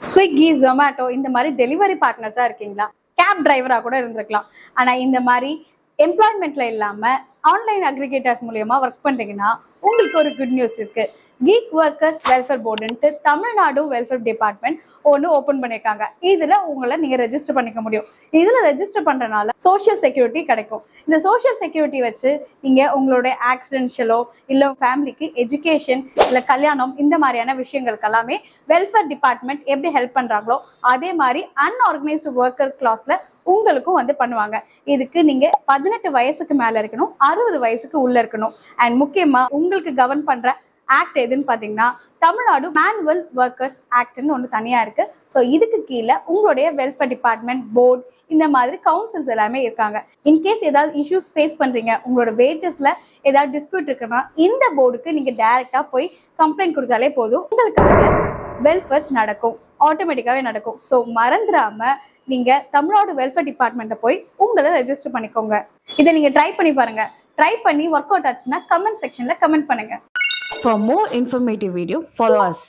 Swiggy, Zomato இந்த மாதிரி delivery பார்ட்னர்ஸா இருக்கீங்களா? கேப் டிரைவரா கூட இருந்திருக்கலாம். ஆனா இந்த மாதிரி எம்ப்ளாய்மெண்ட்ல இல்லாம ஆன்லைன் அக்ரிகேட்டர்ஸ் மூலியமா ஒர்க் பண்றீங்கன்னா உங்களுக்கு ஒரு குட் நியூஸ் இருக்கு. கீக் ஒர்க்கர்ஸ் வெல்ஃபேர் போர்டுன்ட்டு தமிழ்நாடு வெல்ஃபேர் டிபார்ட்மெண்ட் ஒன்று ஓப்பன் பண்ணியிருக்காங்க. இதுல உங்களை நீங்க ரெஜிஸ்டர் பண்ணிக்க முடியும். இதுல ரெஜிஸ்டர் பண்றதுனால சோஷியல் செக்யூரிட்டி கிடைக்கும். இந்த சோஷியல் செக்யூரிட்டி வச்சு நீங்க உங்களுடைய ஆக்சிடென்ஷியலோ இல்ல ஃபேமிலிக்கு எஜுகேஷன் இல்ல கல்யாணம் இந்த மாதிரியான விஷயங்களுக்கு எல்லாமே வெல்ஃபேர் டிபார்ட்மெண்ட் எப்படி ஹெல்ப் பண்றாங்களோ அதே மாதிரி அன்ஆர்கனைஸ்டு ஒர்க்கர் கிளாஸ்ல உங்களுக்கும் வந்து பண்ணுவாங்க. இதுக்கு நீங்க 18 வயசுக்கு மேல இருக்கணும், 60 வயசுக்கு உள்ள இருக்கணும். அண்ட் முக்கியமா உங்களுக்கு கவர்ன் பண்ற ஆக்ட் எதுன்னு பாத்தீங்கன்னா தமிழ்நாடு மேனுவல் ஒர்க்கர்ஸ் ஆக்ட்னு ஒன்று தனியா இருக்கு. ஸோ இதுக்கு கீழே உங்களுடைய வெல்ஃபேர் டிபார்ட்மெண்ட், போர்டு இந்த மாதிரி கவுன்சில்ஸ் எல்லாமே இருக்காங்க. இன்கேஸ் ஏதாவது இஷ்யூஸ் ஃபேஸ் பண்றீங்க, உங்களோட வேஜஸ்ல ஏதாவது டிஸ்பியூட் இருக்குன்னா இந்த போர்டுக்கு நீங்க டைரக்டா போய் கம்ப்ளைண்ட் கொடுத்தாலே போதும், உங்களுக்கான வெல்ஃபேர்ஸ் நடக்கும், ஆட்டோமேட்டிக்காவே நடக்கும். ஸோ மறந்துடாம நீங்க தமிழ்நாடு வெல்ஃபேர் டிபார்ட்மெண்ட்டை போய் உங்களை ரெஜிஸ்டர் பண்ணிக்கோங்க. இதை நீங்க ட்ரை பண்ணி பாருங்க. ட்ரை பண்ணி ஒர்க் அவுட் ஆச்சுன்னா கமெண்ட் செக்ஷன்ல கமெண்ட் பண்ணுங்க. For more informative video, follow us.